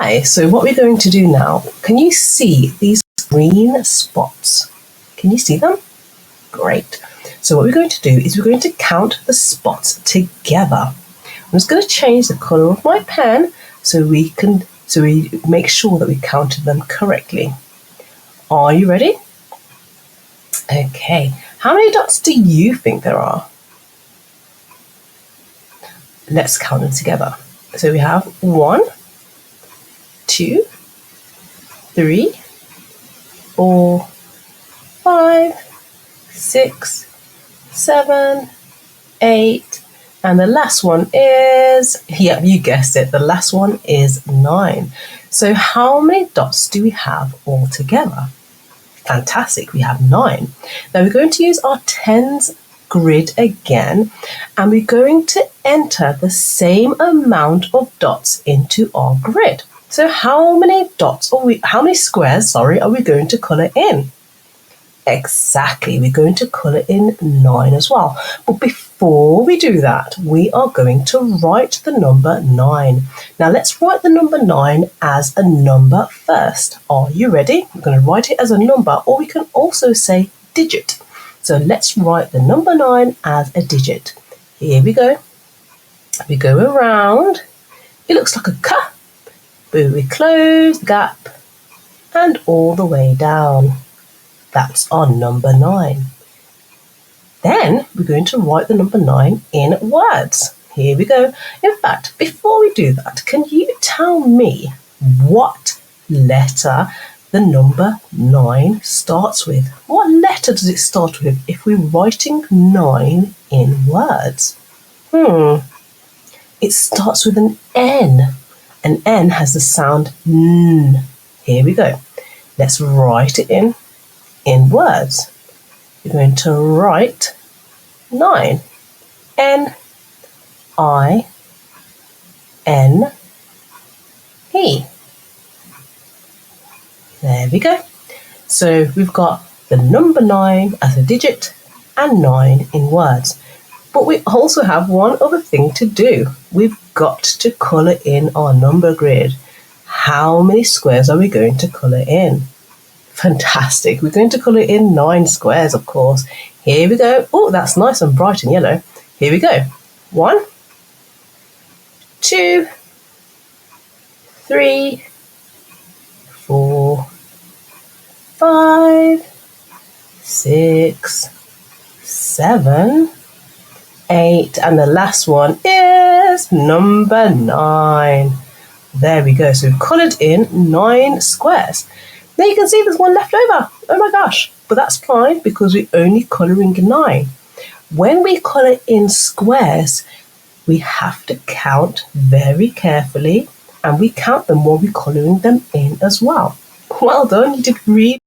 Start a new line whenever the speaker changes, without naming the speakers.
Hi, so what we're going to do now, can you see these green spots? Can you see them? Great. So what we're going to do is we're going to count the spots together. I'm just going to change the colour of my pen so we make sure that we counted them correctly. Are you ready? Okay. How many dots do you think there are? Let's count them together. So we have 1, 2, 3, 4, 5, 6, 7, 8, and the last one is, yeah, you guessed it, the last one is 9. So how many dots do we have all together? Fantastic, we have 9. Now we're going to use our tens grid again, and we're going to enter the same amount of dots into our grid. So how many squares are we going to colour in? Exactly, we're going to colour in 9 as well. But before we do that, we are going to write the number 9. Now let's write the number 9 as a number first. Are you ready? We're going to write it as a number, or we can also say digit. So let's write the number 9 as a digit. Here we go. We go around. It looks like a K. But we close the gap and all the way down. That's our number 9. Then we're going to write the number 9 in words. Here we go. In fact, before we do that, can you tell me what letter the number 9 starts with? What letter does it start with if we're writing 9 in words? It starts with an N. An N has the sound N. Here we go. Let's write it in words. We're going to write 9. N-I-N-E. There we go. So we've got the number 9 as a digit and 9 in words. But we also have one other thing to do. We've got to colour in our number grid. How many squares are we going to colour in? Fantastic. We're going to colour in 9 squares, of course. Here we go. Oh, that's nice and bright and yellow. Here we go. 1, 2, 3, 4, 5, 6, 7, 8, and the last one is number 9. There we go. So we've coloured in 9 squares. Now you can see there's one left over. Oh my gosh. But that's fine because we're only colouring 9. When we colour in squares, we have to count very carefully, and we count them while we're colouring them in as well. Well done, you did really